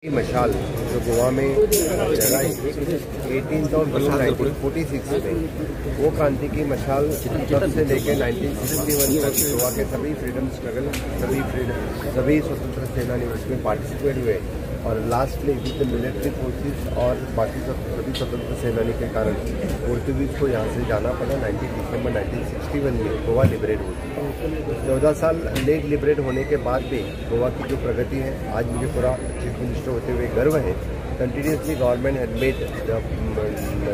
मशाल जो गोवा में 18 और 1946 में वो क्रांति की मशाल तब से लेकर 1961 तक गोवा के सभी फ्रीडम स्ट्रगल सभी स्वतंत्र सेनानी उसमें पार्टिसिपेट हुए और लास्ट में विद मिलिट्री फोर्सेस और बाकी सभी स्वतंत्र सेनानी के कारण पोर्तुगीज को यहाँ से जाना पड़ा। 19 दिसंबर 1961 में गोवा लिबरेट हुई। 14 साल लेट लिबरेट होने के बाद भी गोवा की जो प्रगति है आज मुझे पूरा चीफ मिनिस्टर होते हुए गर्व है। Continuously government had made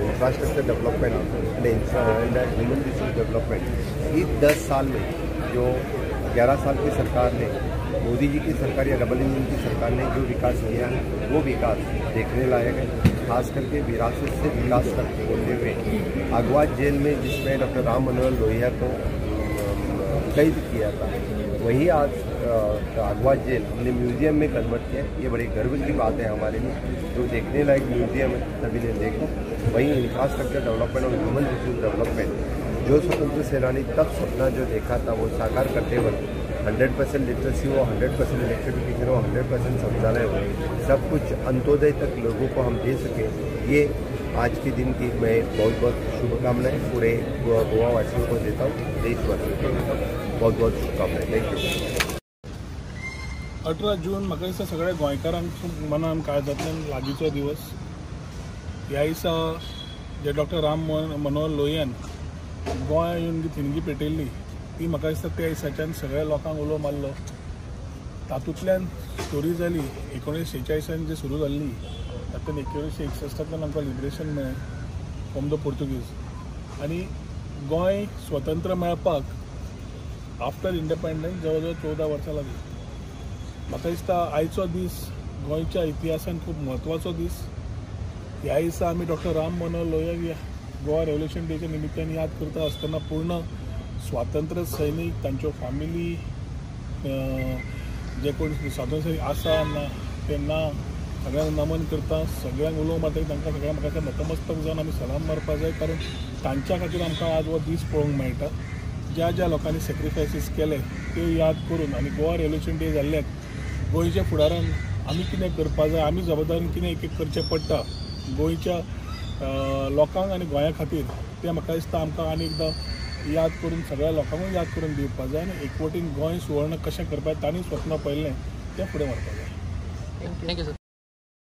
infrastructure development and human resource development. इस 10 साल में जो 11 साल की सरकार ने, मोदी जी की सरकार या डबल इंजन की सरकार ने जो विकास किया है वो विकास देखने लायक है। खास करके विरासत से विकास करते बोलते हुए अगवा जेल में जिसमें डॉक्टर राम मनोहर लोहिया को कैद किया था, वही आज अगवा जेल हमने म्यूजियम में कन्वर्ट किया। ये बड़ी गर्व की बात है हमारे लिए। जो देखने लायक म्यूजियम है सभी ने देखो। वहीं इंफ्रास्ट्रक्चर डेवलपमेंट और ह्यूमन रिसोर्स डेवलपमेंट, जो स्वतंत्र सेनानी तब सपना जो देखा था वो साकार करते वक्त 100% लिटरेसी हो, 100% इलेक्ट्रिफिकेशन हो, 100% शौचालय हो, सब कुछ अंत्योदय तक लोगों को हम दे सके। ये आज के दिन की मैं बहुत बहुत शुभकामनाएं पूरे गोवा वासियों को देता हूँ, देशवासियों को देता हूँ। बहुत बहुत शुभकामनाएं। Thank you. 18 जून म्हाका दिसता सगळ्या गोंयकारांक मनान काळजांतल्यान लागींचो दिवस। ह्या दिसा जे डॉक्टर राम मनोहर लोहियान गोंय येवन जी थिणगी पेटयल्ली ती म्हाका दिसता त्या दिसाच्यान सगळ्या लोकांक उलो मारलो। तातूंतल्यान स्टोरी जाली 1946 जी सुरू जाल्ली, तातूंत 1961 आमकां लिबरेशन मेळ्ळें फ्रॉम द पोर्तुगीज आनी गोंय स्वतंत्र मेळपाक आफ्टर इंडिपेंडन्स जवळ जवळ 14 वर्सां लागली। म्हाका दिसता आयचो दीस गोंयच्या इतिहासान खूब म्हत्वाचो दीस। ह्या दिसा आमी डॉक्टर राम मनोहर लोहियाक गोवा रेव्होल्युशन डेच्या निमित्तान याद करता आसतना पूर्ण स्वातंत्र्य सैनीक, तांच्यो फॅमिली, जे कोण स्वातंत्र्य सैनीक आसा ना ते ना, सगळ्यांक नमन करता, सगळ्यांक उलोव मारता तांकां सगळ्यांक म्हाका नतमस्तक जावन आमी सलाम मारपाक जाय। कारण तांच्या खातीर आमकां आज हो दीस पळोवंक मेळटा। ज्या ज्या लोकांनी सॅक्रिफायसीस केले त्यो याद करून आनी गोवा रेव्होल्युशन डे जाल्ल्याक गोंयच्या फुडारान आमी कितें करपाक जाय, आमी जबाबदारीन कितें एक करचें पडटा गोंयच्या लोकांक आनी गोंया खातीर, तें म्हाका दिसता आमकां आनी एकदां याद करून सगळ्या लोकांकूय याद करून दिवपाक जाय आनी एकवटीन गोंय सुवर्ण कशें करपाक तांणी स्वप्न पळयल्लें तें फुडें व्हरपाक जाय। Thank you sir.